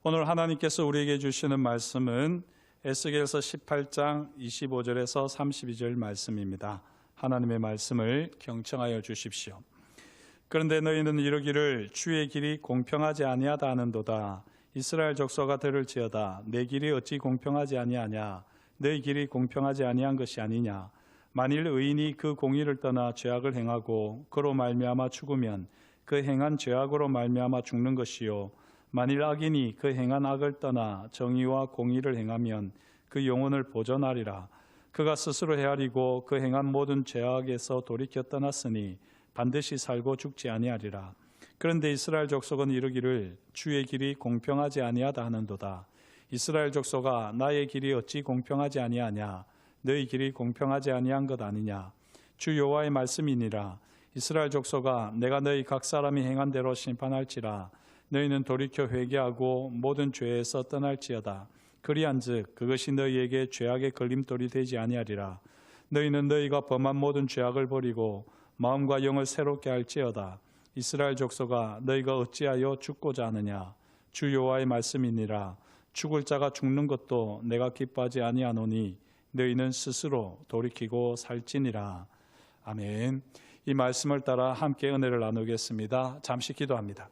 오늘 하나님께서 우리에게 주시는 말씀은 에스겔서 18장 25절에서 32절 말씀입니다. 하나님의 말씀을 경청하여 주십시오. 그런데 너희는 이르기를 주의 길이 공평하지 아니하다 하는도다. 이스라엘 족속아 들을지어다. 내 길이 어찌 공평하지 아니하냐. 너희 길이 공평하지 아니한 것이 아니냐. 만일 의인이 그 공의를 떠나 죄악을 행하고 그로 말미암아 죽으면 그 행한 죄악으로 말미암아 죽는 것이요. 만일 악인이 그 행한 악을 떠나 정의와 공의를 행하면 그 영혼을 보존하리라. 그가 스스로 헤아리고 그 행한 모든 죄악에서 돌이켜 떠났으니 반드시 살고 죽지 아니하리라. 그런데 이스라엘 족속은 이르기를 주의 길이 공평하지 아니하다 하는도다. 이스라엘 족속아 나의 길이 어찌 공평하지 아니하냐. 너희 길이 공평하지 아니한 것 아니냐. 주 여호와의 말씀이니라. 이스라엘 족속아 내가 너희 각 사람이 행한 대로 심판할지라. 너희는 돌이켜 회개하고 모든 죄에서 떠날지어다. 그리한즉 그것이 너희에게 죄악의 걸림돌이 되지 아니하리라. 너희는 너희가 범한 모든 죄악을 버리고 마음과 영을 새롭게 할지어다. 이스라엘 족속아 너희가 어찌하여 죽고자 하느냐. 주 여호와의 말씀이니라. 죽을 자가 죽는 것도 내가 기뻐하지 아니하노니 너희는 스스로 돌이키고 살지니라. 아멘. 이 말씀을 따라 함께 은혜를 나누겠습니다. 잠시 기도합니다.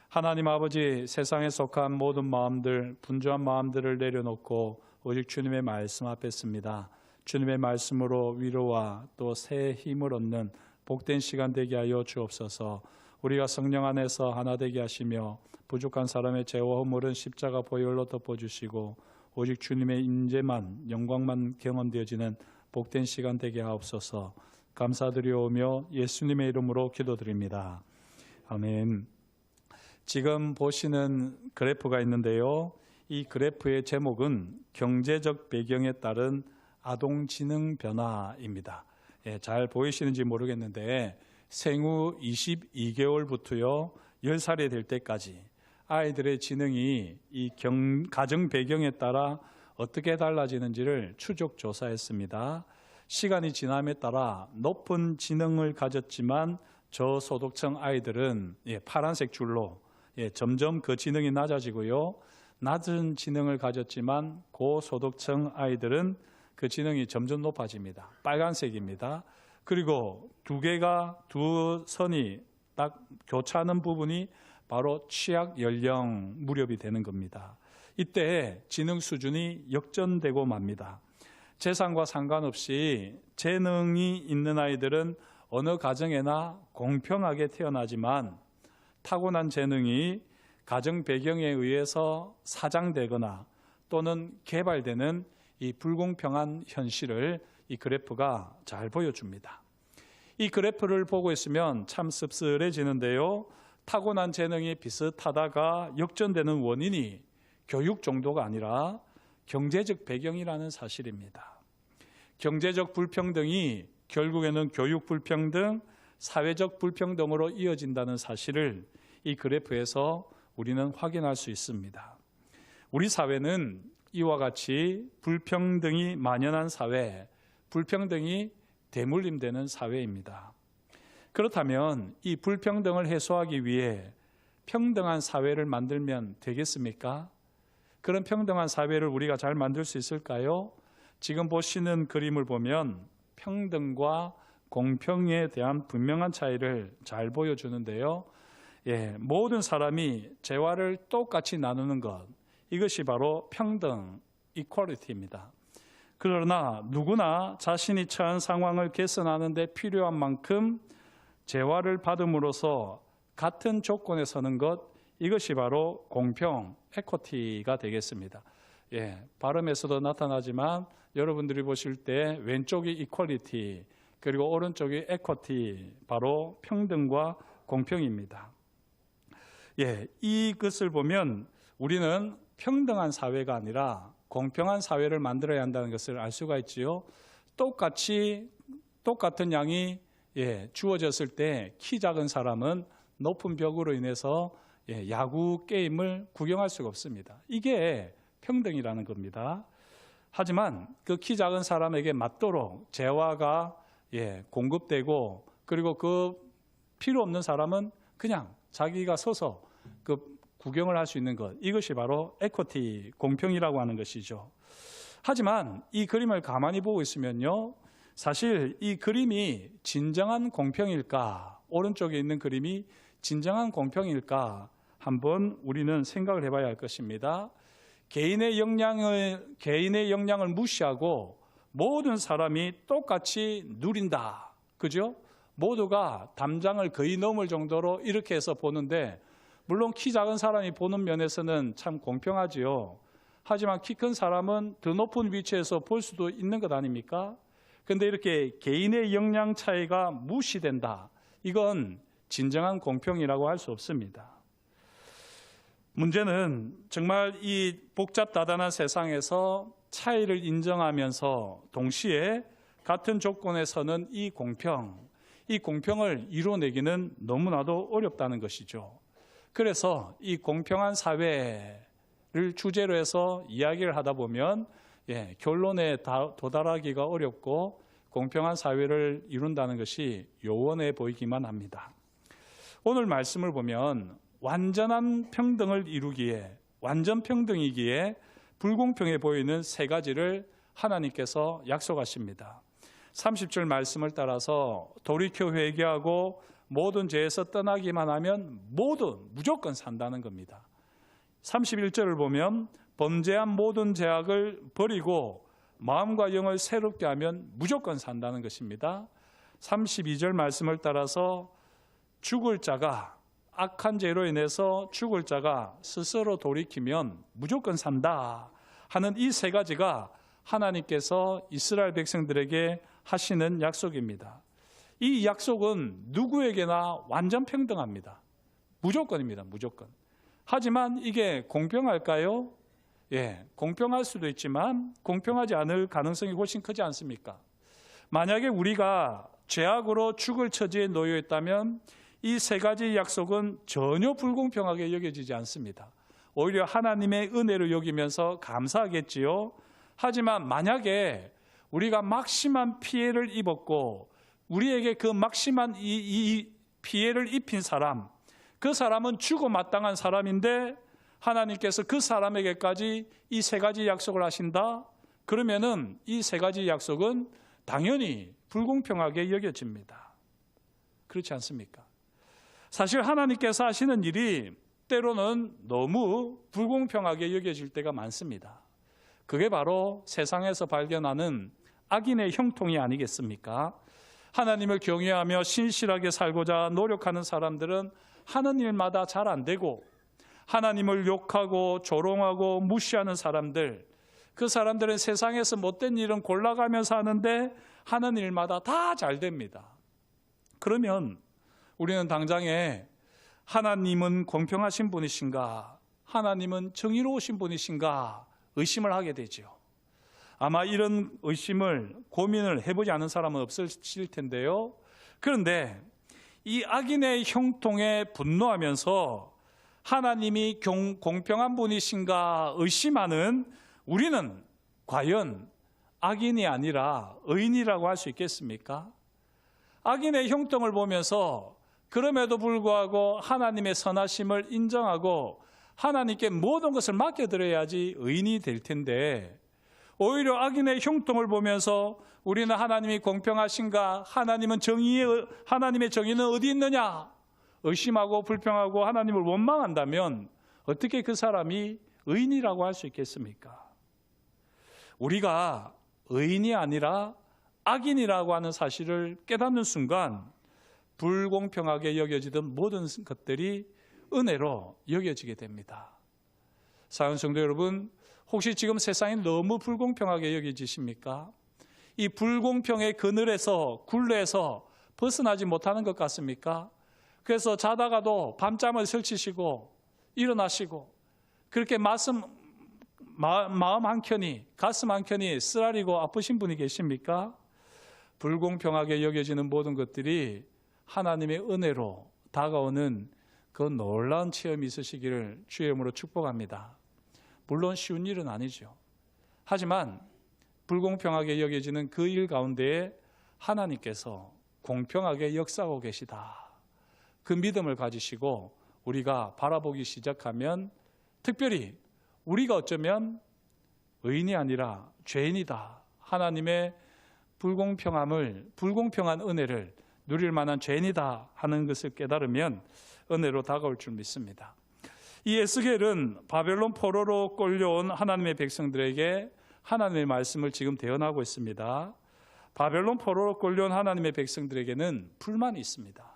하나님 아버지, 세상에 속한 모든 마음들, 분주한 마음들을 내려놓고 오직 주님의 말씀 앞에 씁니다. 주님의 말씀으로 위로와 또 새 힘을 얻는 복된 시간 되게 하여 주옵소서. 우리가 성령 안에서 하나 되게 하시며 부족한 사람의 죄와 허물은 십자가 보혈로 덮어주시고 오직 주님의 인재만, 영광만 경험되어지는 복된 시간 되게 하옵소서. 감사드리오며 예수님의 이름으로 기도드립니다. 아멘. 지금 보시는 그래프가 있는데요. 이 그래프의 제목은 경제적 배경에 따른 아동지능 변화입니다. 잘 보이시는지 모르겠는데 생후 22개월부터요 10살이 될 때까지 아이들의 지능이 이 가정 배경에 따라 어떻게 달라지는지를 추적 조사했습니다. 시간이 지남에 따라 높은 지능을 가졌지만 저소득층 아이들은 파란색 줄로 점점 그 지능이 낮아지고요. 낮은 지능을 가졌지만 고소득층 아이들은 그 지능이 점점 높아집니다. 빨간색입니다. 그리고 두 선이 딱 교차하는 부분이 바로 취약 연령 무렵이 되는 겁니다. 이때 지능 수준이 역전되고 맙니다. 재산과 상관없이 재능이 있는 아이들은 어느 가정에나 공평하게 태어나지만 타고난 재능이 가정 배경에 의해서 사장되거나 또는 개발되는 이 불공평한 현실을 이 그래프가 잘 보여줍니다. 이 그래프를 보고 있으면 참 씁쓸해지는데요. 타고난 재능이 비슷하다가 역전되는 원인이 교육 정도가 아니라 경제적 배경이라는 사실입니다. 경제적 불평등이 결국에는 교육 불평등, 사회적 불평등으로 이어진다는 사실을 이 그래프에서 우리는 확인할 수 있습니다. 우리 사회는 이와 같이 불평등이 만연한 사회, 불평등이 대물림되는 사회입니다. 그렇다면 이 불평등을 해소하기 위해 평등한 사회를 만들면 되겠습니까? 그런 평등한 사회를 우리가 잘 만들 수 있을까요? 지금 보시는 그림을 보면 평등과 공평에 대한 분명한 차이를 잘 보여주는데요. 모든 사람이 재화를 똑같이 나누는 것, 이것이 바로 평등, 이퀄리티입니다. 그러나 누구나 자신이 처한 상황을 개선하는 데 필요한 만큼 재화를 받음으로써 같은 조건에 서는 것, 이것이 바로 공평, 에쿼티가 되겠습니다. 발음에서도 나타나지만 여러분들이 보실 때 왼쪽이 이퀄리티, 그리고 오른쪽이 에쿼티, 바로 평등과 공평입니다. 이것을 보면 우리는 평등한 사회가 아니라 공평한 사회를 만들어야 한다는 것을 알 수가 있지요. 똑같은 양이 주어졌을 때 키 작은 사람은 높은 벽으로 인해서 야구 게임을 구경할 수가 없습니다. 이게 평등이라는 겁니다. 하지만 그 키 작은 사람에게 맞도록 재화가 공급되고, 그리고 그 필요 없는 사람은 그냥 자기가 서서 그 구경을 할 수 있는 것, 이것이 바로 에쿼티, 공평이라고 하는 것이죠. 하지만 이 그림을 가만히 보고 있으면요, 사실 이 그림이 진정한 공평일까, 오른쪽에 있는 그림이 진정한 공평일까 한번 우리는 생각을 해봐야 할 것입니다. 개인의 역량을 무시하고 모든 사람이 똑같이 누린다, 그죠? 모두가 담장을 거의 넘을 정도로 이렇게 해서 보는데, 물론 키 작은 사람이 보는 면에서는 참 공평하지요. 하지만 키 큰 사람은 더 높은 위치에서 볼 수도 있는 것 아닙니까? 그런데 이렇게 개인의 역량 차이가 무시된다, 이건 진정한 공평이라고 할 수 없습니다. 문제는 정말 이 복잡다단한 세상에서 차이를 인정하면서 동시에 같은 조건에서는 이 공평을 이뤄내기는 너무나도 어렵다는 것이죠. 그래서 이 공평한 사회를 주제로 해서 이야기를 하다 보면 결론에 도달하기가 어렵고 공평한 사회를 이룬다는 것이 요원해 보이기만 합니다. 오늘 말씀을 보면 완전한 평등을 이루기에, 완전 평등이기에 불공평해 보이는 세 가지를 하나님께서 약속하십니다. 30절 말씀을 따라서 돌이켜 회개하고 모든 죄에서 떠나기만 하면 무조건 산다는 겁니다. 31절을 보면 범죄한 모든 죄악을 버리고 마음과 영을 새롭게 하면 무조건 산다는 것입니다. 32절 말씀을 따라서 죽을 자가, 악한 죄로 인해서 죽을 자가 스스로 돌이키면 무조건 산다 하는 이 세 가지가 하나님께서 이스라엘 백성들에게 하시는 약속입니다. 이 약속은 누구에게나 완전 평등합니다. 무조건입니다. 무조건. 하지만 이게 공평할까요? 공평할 수도 있지만 공평하지 않을 가능성이 훨씬 크지 않습니까? 만약에 우리가 죄악으로 죽을 처지에 놓여 있다면 이 세 가지 약속은 전혀 불공평하게 여겨지지 않습니다. 오히려 하나님의 은혜로 여기면서 감사하겠지요. 하지만 만약에 우리가 막심한 피해를 입었고 우리에게 그 막심한 이 피해를 입힌 사람, 그 사람은 죽어 마땅한 사람인데 하나님께서 그 사람에게까지 이 세 가지 약속을 하신다? 그러면은 이 세 가지 약속은 당연히 불공평하게 여겨집니다. 그렇지 않습니까? 사실 하나님께서 하시는 일이 때로는 너무 불공평하게 여겨질 때가 많습니다. 그게 바로 세상에서 발견하는 악인의 형통이 아니겠습니까? 하나님을 경외하며 신실하게 살고자 노력하는 사람들은 하는 일마다 잘 안 되고, 하나님을 욕하고 조롱하고 무시하는 사람들, 그 사람들은 세상에서 못된 일은 골라가면서 하는데 하는 일마다 다 잘 됩니다. 그러면 우리는 당장에 하나님은 공평하신 분이신가, 하나님은 정의로우신 분이신가 의심을 하게 되죠. 아마 이런 의심을, 고민을 해보지 않은 사람은 없으실 텐데요. 그런데 이 악인의 형통에 분노하면서 하나님이 공평한 분이신가 의심하는 우리는 과연 악인이 아니라 의인이라고 할 수 있겠습니까? 악인의 형통을 보면서 그럼에도 불구하고 하나님의 선하심을 인정하고 하나님께 모든 것을 맡겨드려야지 의인이 될 텐데, 오히려 악인의 형통을 보면서 우리는 하나님이 공평하신가, 하나님의 정의는 어디 있느냐 의심하고 불평하고 하나님을 원망한다면 어떻게 그 사람이 의인이라고 할 수 있겠습니까? 우리가 의인이 아니라 악인이라고 하는 사실을 깨닫는 순간 불공평하게 여겨지던 모든 것들이 은혜로 여겨지게 됩니다. 사랑하는 성도 여러분, 혹시 지금 세상이 너무 불공평하게 여겨지십니까? 이 불공평의 그늘에서, 굴레에서 벗어나지 못하는 것 같습니까? 그래서 자다가도 밤잠을 설치시고 일어나시고 그렇게 마음 한켠이, 가슴 한켠이 쓰라리고 아프신 분이 계십니까? 불공평하게 여겨지는 모든 것들이 하나님의 은혜로 다가오는 그 놀라운 체험이 있으시기를 주의 이름으로 축복합니다. 물론 쉬운 일은 아니죠. 하지만 불공평하게 여겨지는 그 일 가운데에 하나님께서 공평하게 역사하고 계시다, 그 믿음을 가지시고 우리가 바라보기 시작하면 특별히 우리가 어쩌면 의인이 아니라 죄인이다. 하나님의 불공평한 은혜를 누릴 만한 죄인이다 하는 것을 깨달으면 은혜로 다가올 줄 믿습니다. 이 에스겔은 바벨론 포로로 끌려온 하나님의 백성들에게 하나님의 말씀을 지금 대언하고 있습니다. 바벨론 포로로 끌려온 하나님의 백성들에게는 불만이 있습니다.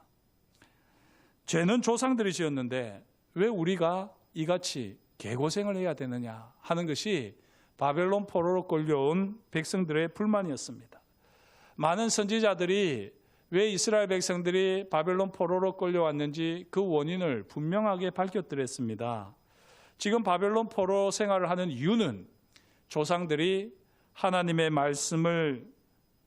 죄는 조상들이 지었는데 왜 우리가 이같이 개고생을 해야 되느냐 하는 것이 바벨론 포로로 끌려온 백성들의 불만이었습니다. 많은 선지자들이 왜 이스라엘 백성들이 바벨론 포로로 끌려왔는지 그 원인을 분명하게 밝혀드렸습니다. 지금 바벨론 포로 생활을 하는 이유는 조상들이 하나님의 말씀을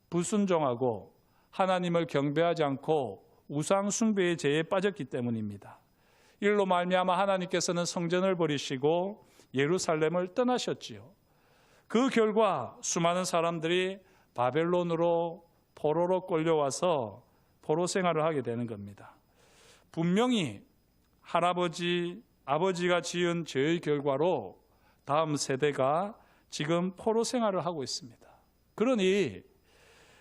불순종하고 하나님을 경배하지 않고 우상 숭배의 죄에 빠졌기 때문입니다. 이로 말미암아 하나님께서는 성전을 버리시고 예루살렘을 떠나셨지요. 그 결과 수많은 사람들이 바벨론으로 포로로 끌려와서 포로 생활을 하게 되는 겁니다. 분명히 아버지가 지은 죄의 결과로 다음 세대가 지금 포로 생활을 하고 있습니다. 그러니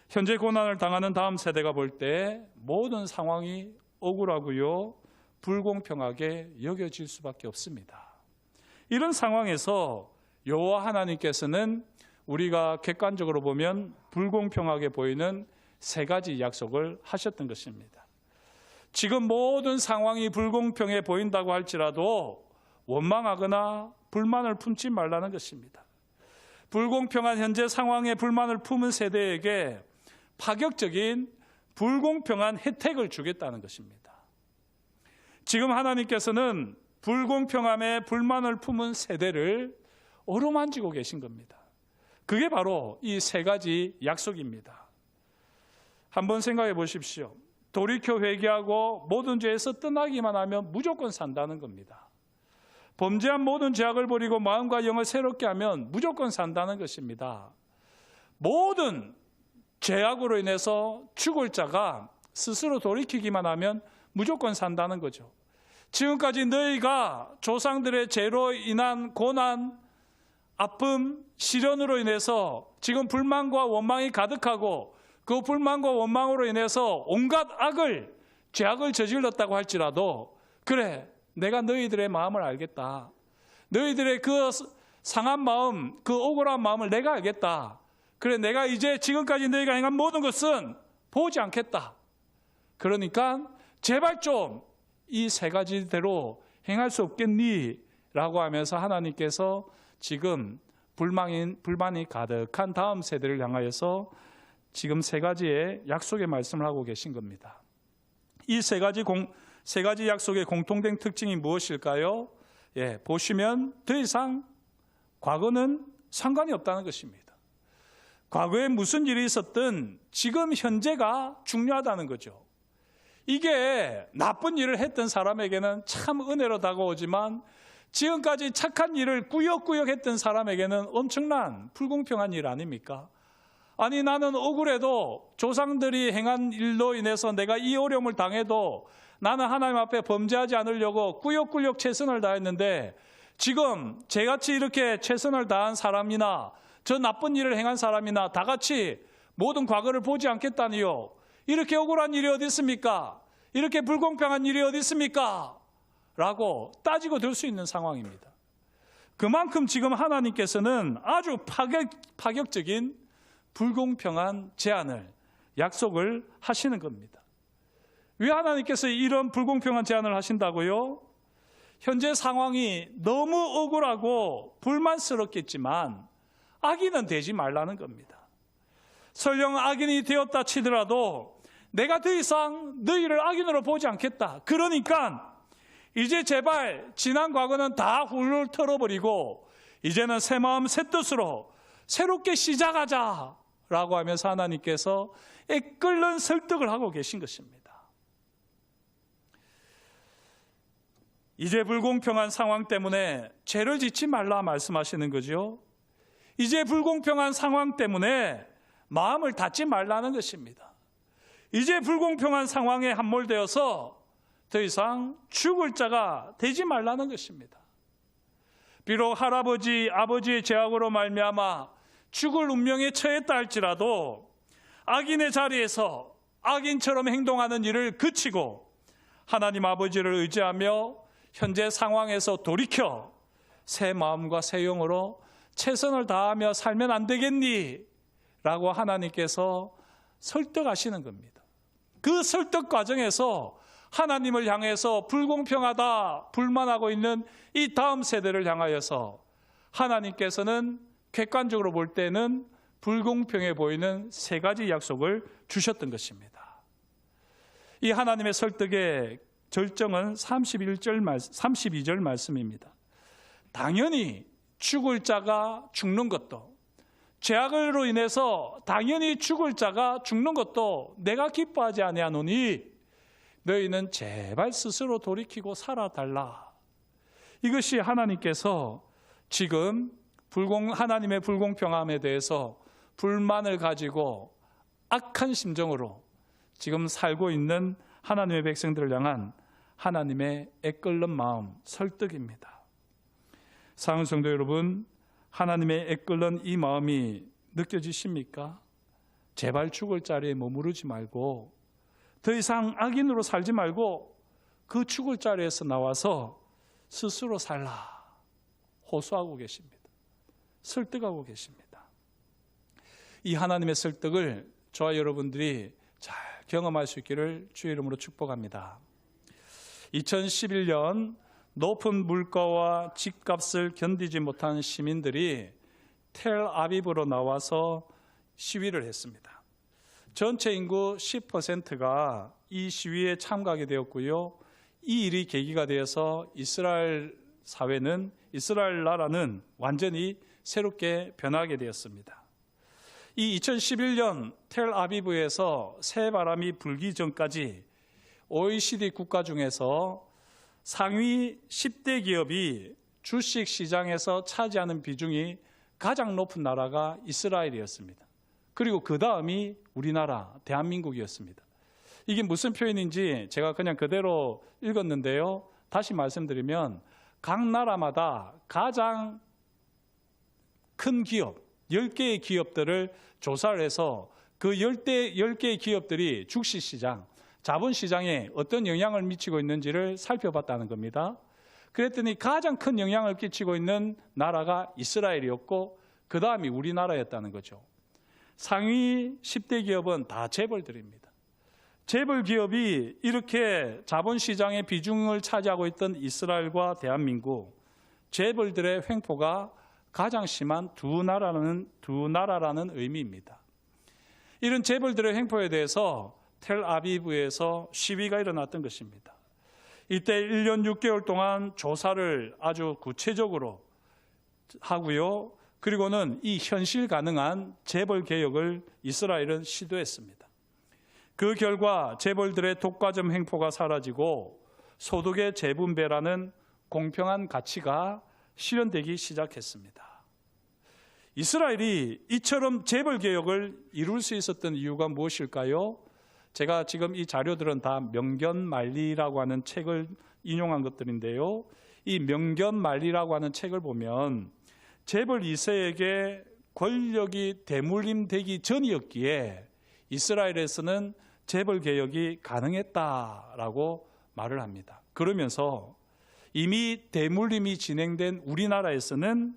현재 고난을 당하는 다음 세대가 볼 때 모든 상황이 억울하고요, 불공평하게 여겨질 수밖에 없습니다. 이런 상황에서 여호와 하나님께서는 우리가 객관적으로 보면 불공평하게 보이는 세 가지 약속을 하셨던 것입니다. 지금 모든 상황이 불공평해 보인다고 할지라도 원망하거나 불만을 품지 말라는 것입니다. 불공평한 현재 상황에 불만을 품은 세대에게 파격적인 불공평한 혜택을 주겠다는 것입니다. 지금 하나님께서는 불공평함에 불만을 품은 세대를 어루만지고 계신 겁니다. 그게 바로 이 세 가지 약속입니다. 한번 생각해 보십시오. 돌이켜 회개하고 모든 죄에서 떠나기만 하면 무조건 산다는 겁니다. 범죄한 모든 죄악을 버리고 마음과 영을 새롭게 하면 무조건 산다는 것입니다. 모든 죄악으로 인해서 죽을 자가 스스로 돌이키기만 하면 무조건 산다는 거죠. 지금까지 너희가 조상들의 죄로 인한 고난, 아픔, 시련으로 인해서 지금 불만과 원망이 가득하고 그 불만과 원망으로 인해서 온갖 죄악을 저질렀다고 할지라도 그래, 내가 너희들의 마음을 알겠다. 너희들의 그 상한 마음, 그 억울한 마음을 내가 알겠다. 그래, 내가 이제 지금까지 너희가 행한 모든 것은 보지 않겠다. 그러니까 제발 좀 이 세 가지대로 행할 수 없겠니? 라고 하면서 하나님께서 지금 불만이 가득한 다음 세대를 향하여서 지금 세 가지의 약속의 말씀을 하고 계신 겁니다. 이 세 가지 약속의 공통된 특징이 무엇일까요? 보시면 더 이상 과거는 상관이 없다는 것입니다. 과거에 무슨 일이 있었든 지금 현재가 중요하다는 거죠. 이게 나쁜 일을 했던 사람에게는 참 은혜로 다가오지만 지금까지 착한 일을 꾸역꾸역 했던 사람에게는 엄청난 불공평한 일 아닙니까? 아니, 나는 억울해도 조상들이 행한 일로 인해서 내가 이 어려움을 당해도 나는 하나님 앞에 범죄하지 않으려고 꾸역꾸역 최선을 다했는데 지금 저같이 이렇게 최선을 다한 사람이나 저 나쁜 일을 행한 사람이나 다 같이 모든 과거를 보지 않겠다니요. 이렇게 억울한 일이 어디 있습니까? 이렇게 불공평한 일이 어디 있습니까? 라고 따지고 들 수 있는 상황입니다. 그만큼 지금 하나님께서는 아주 파격적인 불공평한 제안을, 약속을 하시는 겁니다. 왜 하나님께서 이런 불공평한 제안을 하신다고요? 현재 상황이 너무 억울하고 불만스럽겠지만 악인은 되지 말라는 겁니다. 설령 악인이 되었다 치더라도 내가 더 이상 너희를 악인으로 보지 않겠다. 그러니까 이제 제발 지난 과거는 다 훌훌 털어버리고 이제는 새 마음 새 뜻으로 새롭게 시작하자라고 하면서 하나님께서 애끓는 설득을 하고 계신 것입니다. 이제 불공평한 상황 때문에 죄를 짓지 말라 말씀하시는 거죠. 이제 불공평한 상황 때문에 마음을 닫지 말라는 것입니다. 이제 불공평한 상황에 함몰되어서 더 이상 죽을 자가 되지 말라는 것입니다. 비록 할아버지, 아버지의 죄악으로 말미암아 죽을 운명에 처했다 할지라도 악인의 자리에서 악인처럼 행동하는 일을 그치고 하나님 아버지를 의지하며 현재 상황에서 돌이켜 새 마음과 새 영으로 최선을 다하며 살면 안 되겠니? 라고 하나님께서 설득하시는 겁니다. 그 설득 과정에서 하나님을 향해서 불공평하다, 불만하고 있는 이 다음 세대를 향하여서 하나님께서는 객관적으로 볼 때는 불공평해 보이는 세 가지 약속을 주셨던 것입니다. 이 하나님의 설득의 절정은 32절 말씀입니다. 당연히 죽을 자가 죽는 것도, 죄악으로 인해서 당연히 죽을 자가 죽는 것도 내가 기뻐하지 아니하노니 너희는 제발 스스로 돌이키고 살아달라. 이것이 하나님께서 지금 하나님의 불공평함에 대해서 불만을 가지고 악한 심정으로 지금 살고 있는 하나님의 백성들을 향한 하나님의 애끓는 마음, 설득입니다. 사랑하는 성도 여러분, 하나님의 애끓는 이 마음이 느껴지십니까? 제발 죽을 자리에 머무르지 말고 더 이상 악인으로 살지 말고 그 죽을 자리에서 나와서 스스로 살라 호소하고 계십니다. 설득하고 계십니다. 이 하나님의 설득을 저와 여러분들이 잘 경험할 수 있기를 주의 이름으로 축복합니다. 2011년 높은 물가와 집값을 견디지 못한 시민들이 텔아비브로 나와서 시위를 했습니다. 전체 인구 10%가 이 시위에 참가하게 되었고요. 이 일이 계기가 되어서 이스라엘 사회는, 이스라엘 나라는 완전히 새롭게 변하게 되었습니다. 이 2011년 텔아비브에서 새바람이 불기 전까지 OECD 국가 중에서 상위 10대 기업이 주식 시장에서 차지하는 비중이 가장 높은 나라가 이스라엘이었습니다. 그리고 그 다음이 우리나라, 대한민국이었습니다. 이게 무슨 표현인지 제가 그냥 그대로 읽었는데요. 다시 말씀드리면 각 나라마다 가장 큰 기업, 10개의 기업들을 조사를 해서 그 10개의 기업들이 주식시장, 자본시장에 어떤 영향을 미치고 있는지를 살펴봤다는 겁니다. 그랬더니 가장 큰 영향을 끼치고 있는 나라가 이스라엘이었고 그 다음이 우리나라였다는 거죠. 상위 10대 기업은 다 재벌들입니다. 재벌 기업이 이렇게 자본시장의 비중을 차지하고 있던 이스라엘과 대한민국, 재벌들의 횡포가 가장 심한 두 나라라는 의미입니다. 이런 재벌들의 횡포에 대해서 텔아비브에서 시위가 일어났던 것입니다. 이때 1년 6개월 동안 조사를 아주 구체적으로 하고요. 그리고는 이 현실 가능한 재벌 개혁을 이스라엘은 시도했습니다. 그 결과 재벌들의 독과점 횡포가 사라지고 소득의 재분배라는 공평한 가치가 실현되기 시작했습니다. 이스라엘이 이처럼 재벌 개혁을 이룰 수 있었던 이유가 무엇일까요? 제가 지금 이 자료들은 다 명견만리라고 하는 책을 인용한 것들인데요. 이 명견만리라고 하는 책을 보면 재벌 2세에게 권력이 대물림되기 전이었기에 이스라엘에서는 재벌 개혁이 가능했다라고 말을 합니다. 그러면서 이미 대물림이 진행된 우리나라에서는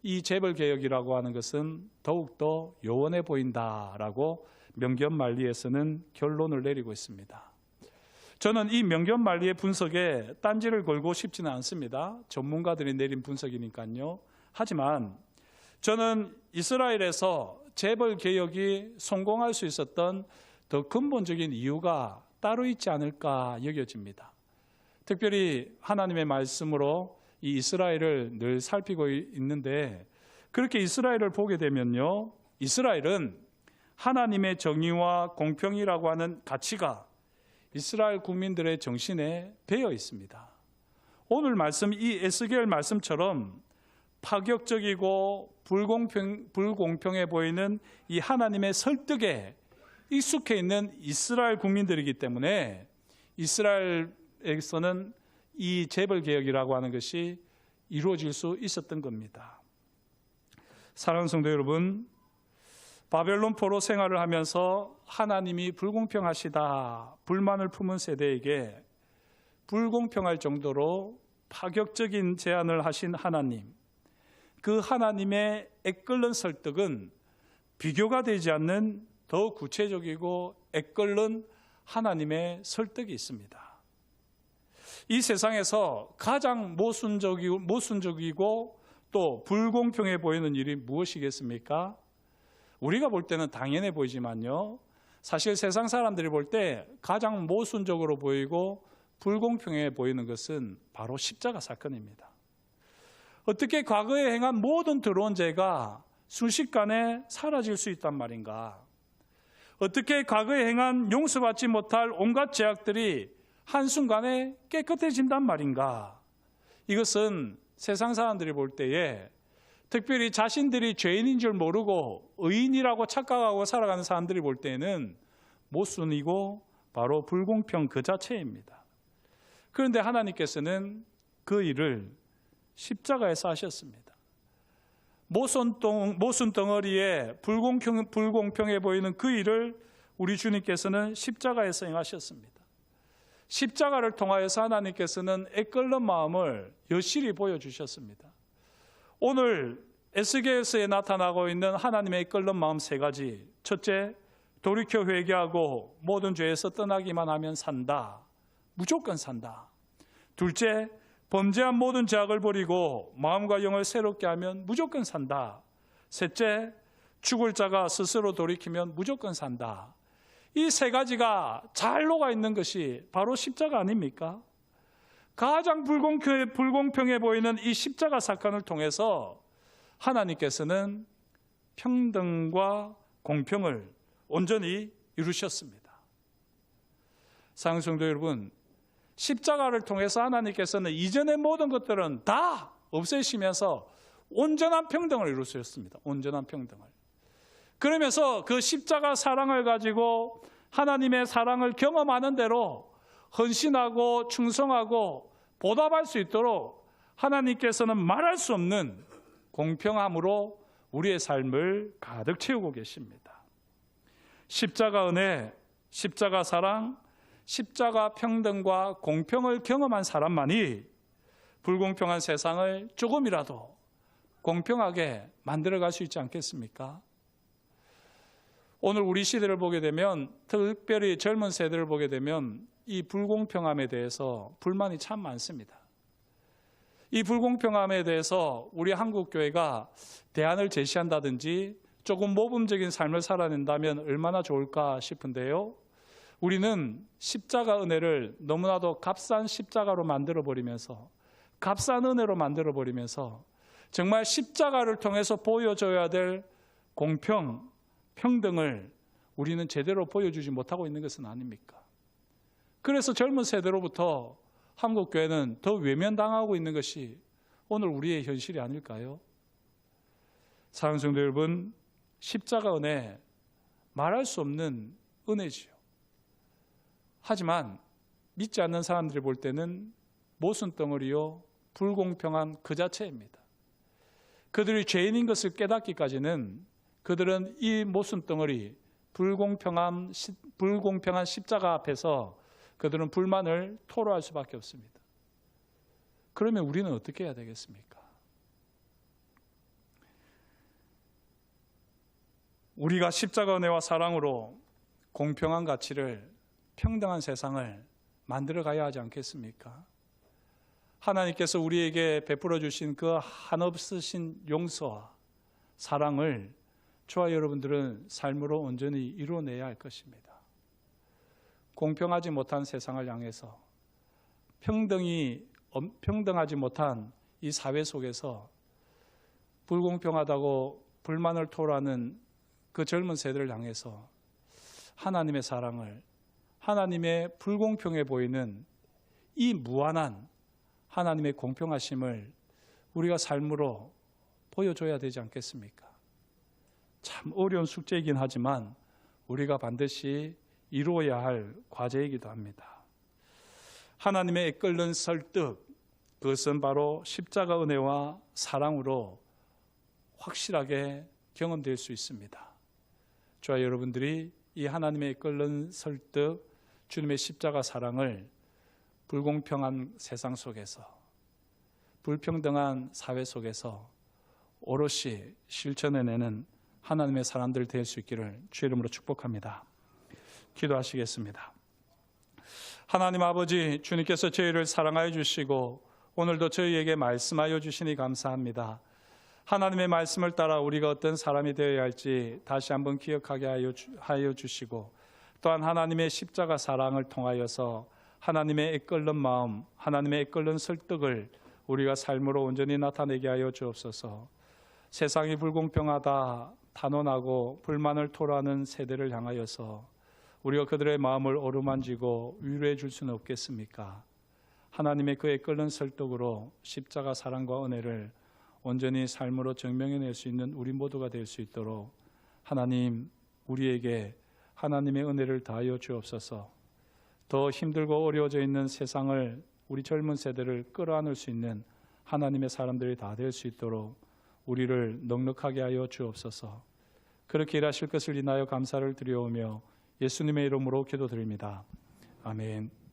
이 재벌 개혁이라고 하는 것은 더욱더 요원해 보인다라고 명견만리에서는 결론을 내리고 있습니다. 저는 이 명견만리의 분석에 딴지를 걸고 싶지는 않습니다. 전문가들이 내린 분석이니까요. 하지만 저는 이스라엘에서 재벌 개혁이 성공할 수 있었던 더 근본적인 이유가 따로 있지 않을까 여겨집니다. 특별히 하나님의 말씀으로 이 이스라엘을 늘 살피고 있는데 그렇게 이스라엘을 보게 되면요. 이스라엘은 하나님의 정의와 공평이라고 하는 가치가 이스라엘 국민들의 정신에 배어 있습니다. 오늘 말씀, 이 에스겔 말씀처럼 파격적이고 불공평해 보이는 이 하나님의 설득에 익숙해 있는 이스라엘 국민들이기 때문에 이스라엘에서는 이 재벌개혁이라고 하는 것이 이루어질 수 있었던 겁니다. 사랑하는 성도 여러분, 바벨론 포로 생활을 하면서 하나님이 불공평하시다 불만을 품은 세대에게 불공평할 정도로 파격적인 제안을 하신 하나님, 그 하나님의 애끓는 설득은 비교가 되지 않는 더 구체적이고 애끓는 하나님의 설득이 있습니다. 이 세상에서 가장 모순적이고 또 불공평해 보이는 일이 무엇이겠습니까? 우리가 볼 때는 당연해 보이지만요, 사실 세상 사람들이 볼 때 가장 모순적으로 보이고 불공평해 보이는 것은 바로 십자가 사건입니다. 어떻게 과거에 행한 모든 더러운 죄가 순식간에 사라질 수 있단 말인가? 어떻게 과거에 행한 용서받지 못할 온갖 죄악들이 한순간에 깨끗해진단 말인가? 이것은 세상 사람들이 볼 때에, 특별히 자신들이 죄인인 줄 모르고 의인이라고 착각하고 살아가는 사람들이 볼 때는 모순이고 바로 불공평 그 자체입니다. 그런데 하나님께서는 그 일을 십자가에서 하셨습니다. 모순 덩어리에 불공평해 보이는 그 일을 우리 주님께서는 십자가에서 행하셨습니다. 십자가를 통하여서 하나님께서는 애끓는 마음을 여실히 보여주셨습니다. 오늘 에스겔서에 나타나고 있는 하나님의 애끓는 마음 세 가지. 첫째, 돌이켜 회개하고 모든 죄에서 떠나기만 하면 산다. 무조건 산다. 둘째, 범죄한 모든 죄악을 버리고 마음과 영을 새롭게 하면 무조건 산다. 셋째, 죽을 자가 스스로 돌이키면 무조건 산다. 이 세 가지가 잘 녹아 있는 것이 바로 십자가 아닙니까? 가장 불공평해 보이는 이 십자가 사건을 통해서 하나님께서는 평등과 공평을 온전히 이루셨습니다. 사랑하는 성도 여러분, 십자가를 통해서 하나님께서는 이전의 모든 것들은 다 없애시면서 온전한 평등을 이루셨습니다. 온전한 평등을. 그러면서 그 십자가 사랑을 가지고 하나님의 사랑을 경험하는 대로 헌신하고 충성하고 보답할 수 있도록 하나님께서는 말할 수 없는 공평함으로 우리의 삶을 가득 채우고 계십니다. 십자가 은혜, 십자가 사랑, 십자가 평등과 공평을 경험한 사람만이 불공평한 세상을 조금이라도 공평하게 만들어갈 수 있지 않겠습니까? 오늘 우리 시대를 보게 되면, 특별히 젊은 세대를 보게 되면 이 불공평함에 대해서 불만이 참 많습니다. 이 불공평함에 대해서 우리 한국교회가 대안을 제시한다든지 조금 모범적인 삶을 살아낸다면 얼마나 좋을까 싶은데요. 우리는 십자가 은혜를 너무나도 값싼 십자가로 만들어버리면서, 값싼 은혜로 만들어버리면서 정말 십자가를 통해서 보여줘야 될 공평, 평등을 우리는 제대로 보여주지 못하고 있는 것은 아닙니까? 그래서 젊은 세대로부터 한국교회는 더 외면당하고 있는 것이 오늘 우리의 현실이 아닐까요? 사랑하는 성도 여러분, 십자가 은혜, 말할 수 없는 은혜지요. 하지만 믿지 않는 사람들이 볼 때는 모순 덩어리요, 불공평한 그 자체입니다. 그들이 죄인인 것을 깨닫기까지는 그들은 이 모순 덩어리, 불공평한 십자가 앞에서 그들은 불만을 토로할 수밖에 없습니다. 그러면 우리는 어떻게 해야 되겠습니까? 우리가 십자가 은혜와 사랑으로 공평한 가치를, 평등한 세상을 만들어 가야 하지 않겠습니까? 하나님께서 우리에게 베풀어 주신 그 한없으신 용서와 사랑을 저와 여러분들은 삶으로 온전히 이루어내야 할 것입니다. 공평하지 못한 세상을 향해서, 평등하지 못한 이 사회 속에서 불공평하다고 불만을 토로하는 그 젊은 세대를 향해서 하나님의 사랑을, 하나님의 불공평해 보이는 이 무한한 하나님의 공평하심을 우리가 삶으로 보여줘야 되지 않겠습니까? 참 어려운 숙제이긴 하지만 우리가 반드시 이루어야 할 과제이기도 합니다. 하나님의 이끌는 설득, 그것은 바로 십자가 은혜와 사랑으로 확실하게 경험될 수 있습니다. 저와 여러분들이 이 하나님의 이끌는 설득, 주님의 십자가 사랑을 불공평한 세상 속에서, 불평등한 사회 속에서 오롯이 실천해내는 하나님의 사람들 될 수 있기를 주의 이름으로 축복합니다. 기도하시겠습니다. 하나님 아버지, 주님께서 저희를 사랑하여 주시고 오늘도 저희에게 말씀하여 주시니 감사합니다. 하나님의 말씀을 따라 우리가 어떤 사람이 되어야 할지 다시 한번 기억하게 하여 주시고, 또한 하나님의 십자가 사랑을 통하여서 하나님의 이끌는 마음, 하나님의 이끌는 설득을 우리가 삶으로 온전히 나타내게 하여 주옵소서. 세상이 불공평하다 탄원하고 불만을 토로하는 세대를 향하여서 우리가 그들의 마음을 어루만지고 위로해 줄 수는 없겠습니까? 하나님의 그 이끌는 설득으로 십자가 사랑과 은혜를 온전히 삶으로 증명해낼 수 있는 우리 모두가 될 수 있도록 하나님, 우리에게 하나님의 은혜를 다하여 주옵소서. 더 힘들고 어려워져 있는 세상을, 우리 젊은 세대를 끌어안을 수 있는 하나님의 사람들이 다 될 수 있도록 우리를 넉넉하게 하여 주옵소서. 그렇게 일하실 것을 인하여 감사를 드려오며 예수님의 이름으로 기도드립니다. 아멘.